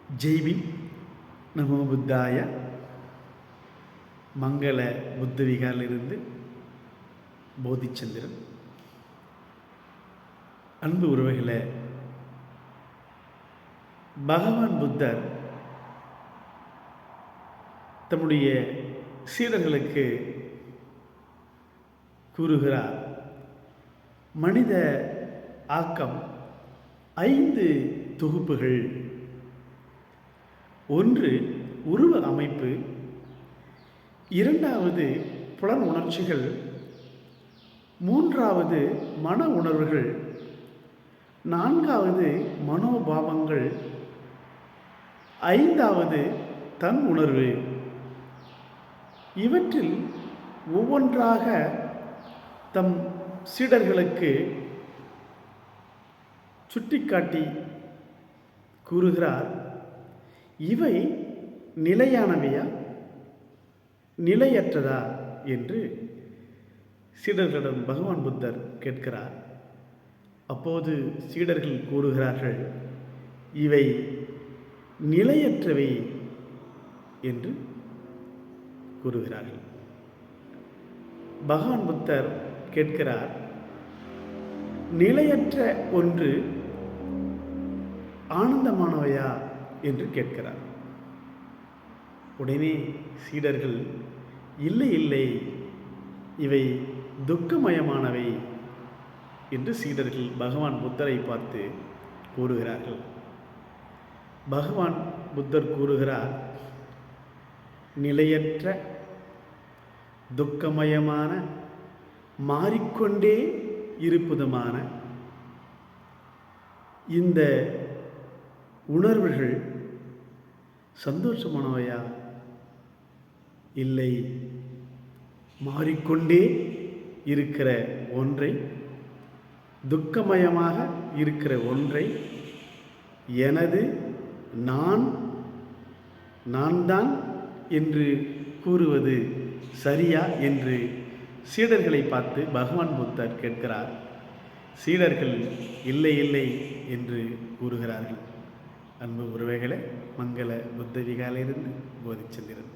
ஜெய்பீம் நமோ புத்தாய. மங்கள புத்த விகாரிலிருந்து போதிச்சந்திரன். அன்பு உறவுகளே, பகவான் புத்தர் தம்முடைய சீடர்களுக்கு கூறுகிறார், மனித ஆக்கம் 5 தொகுப்புகள். ஒன்று உருவ அமைப்பு, இரண்டாவது புலன் உணர்ச்சிகள், மூன்றாவது மன உணர்வுகள், நான்காவது மனோபாவங்கள், ஐந்தாவது தன் உணர்வு. இவற்றில் ஒவ்வொன்றாக தம் சீடர்களுக்கு சுட்டிக்காட்டி கூறுகிறார், இவை நிலையானவையா நிலையற்றதா என்று சீடர்களிடம் பகவான் புத்தர் கேட்கிறார். அப்போது சீடர்கள் கூறுகிறார்கள், இவை நிலையற்றவை என்று கூறுகிறார்கள். பகவான் புத்தர் கேட்கிறார், நிலையற்ற ஒன்று ஆனந்தமானவையா என்று கேட்கிறார். உடனே சீடர்கள், இல்லை இல்லை, இவை துக்கமயமானவை என்று சீடர்கள் பகவான் புத்தரை பார்த்து கூறுகிறார்கள். பகவான் புத்தர் கூறுகிறார், நிலையற்ற துக்கமயமான மாறிக்கொண்டே இருப்பதுமான இந்த உணர்வுகள் சந்தோஷமானவையா? இல்லை, மாறிக்கொண்டே இருக்கிற ஒன்றை, துக்கமயமாக இருக்கிற ஒன்றை எனது நான் தான் என்று கூறுவது சரியா என்று சீடர்களை பார்த்து பகவான் புத்தர் கேட்கிறார். சீடர்கள் இல்லை இல்லை என்று கூறுகிறார்கள். அன்பு உறவுகளே, மங்கள புத்த விகாரிலிருந்து போதிச்சந்திரன்.